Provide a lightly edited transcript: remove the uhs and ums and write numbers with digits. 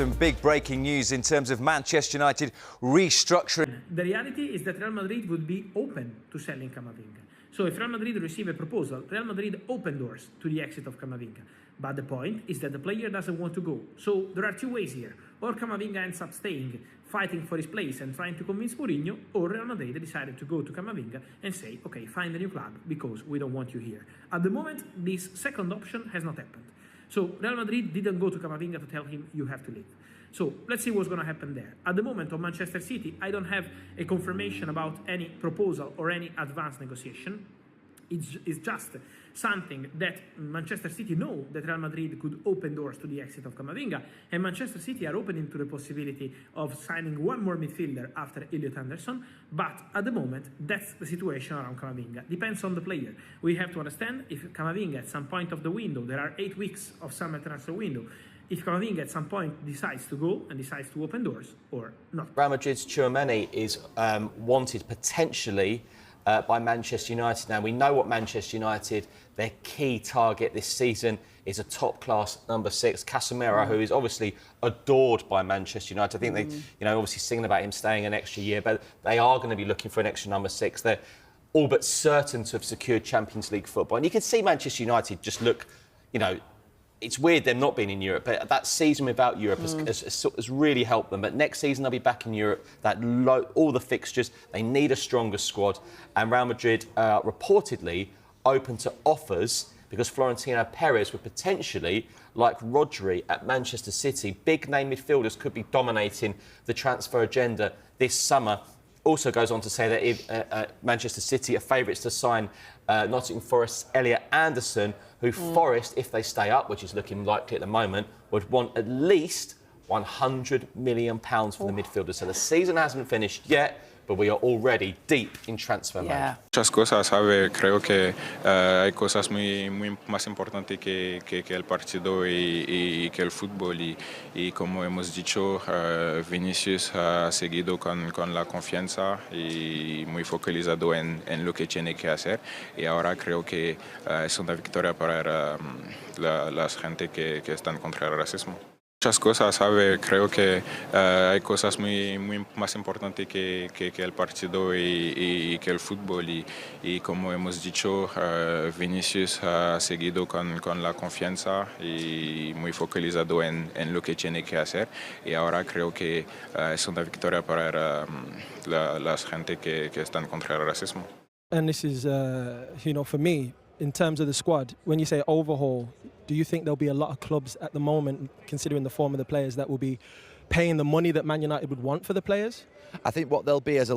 Some big breaking news in terms of Manchester United restructuring. The reality is that Real Madrid would be open to selling Camavinga. So if Real Madrid receive a proposal, Real Madrid open doors to the exit of Camavinga. But the point is that the player doesn't want to go. So there are two ways here. Or Camavinga ends up staying, fighting for his place and trying to convince Mourinho, or Real Madrid decided to go to Camavinga and say, okay, find a new club because we don't want you here. At the moment, this second option has not happened. So Real Madrid didn't go to Camavinga to tell him you have to leave. So let's see what's going to happen there. At the moment on Manchester City, I don't have a confirmation about any proposal or any advanced negotiation. It's just something that Manchester City know that Real Madrid could open doors to the exit of Camavinga, and Manchester City are opening to the possibility of signing one more midfielder after Elliot Anderson. But at the moment, that's the situation around Camavinga. Depends on the player. We have to understand if Camavinga at some point of the window, there are 8 weeks of summer transfer window, if Camavinga at some point decides to go and decides to open doors or not. Real Madrid's Tchouaméni is wanted potentially by Manchester United. Now, we know what Manchester United, their key target this season is a top-class number 6, Casemiro, who is obviously adored by Manchester United. I think they, obviously singing about him staying an extra year, but they are going to be looking for an extra number 6. They're all but certain to have secured Champions League football. And you can see Manchester United just look, it's weird them not being in Europe, but that season without Europe has really helped them. But next season they'll be back in Europe. All the fixtures, they need a stronger squad. And Real Madrid are reportedly open to offers because Florentino Perez would potentially, like Rodri at Manchester City, big-name midfielders could be dominating the transfer agenda this summer. Also goes on to say that if Manchester City are favourites to sign Nottingham Forest's Elliot Anderson, who Forest, if they stay up, which is looking likely at the moment, would want at least £100 million for the midfielder. So the season hasn't finished yet, but we are already deep in transfer mode. Muchas cosas, ¿sabe? Creo que hay cosas muy más importantes que el partido y que el fútbol. Y como hemos dicho, Vinicius ha seguido con la confianza y muy focalizado en lo que tiene que hacer. Y ahora creo que es una victoria para la gente que están contra el racismo. Muchas cosas, ¿sabe? Creo que hay cosas muy más importantes que el partido y que el fútbol. Y como hemos dicho, Vinicius ha seguido con la confianza y muy focalizado en lo que tiene que hacer. Y ahora creo que es una victoria para la gente que están contra el racismo. And this is, for me, in terms of the squad, when you say overhaul, do you think there'll be a lot of clubs at the moment, considering the form of the players, that will be paying the money that Man United would want for the players? I think what there'll be as a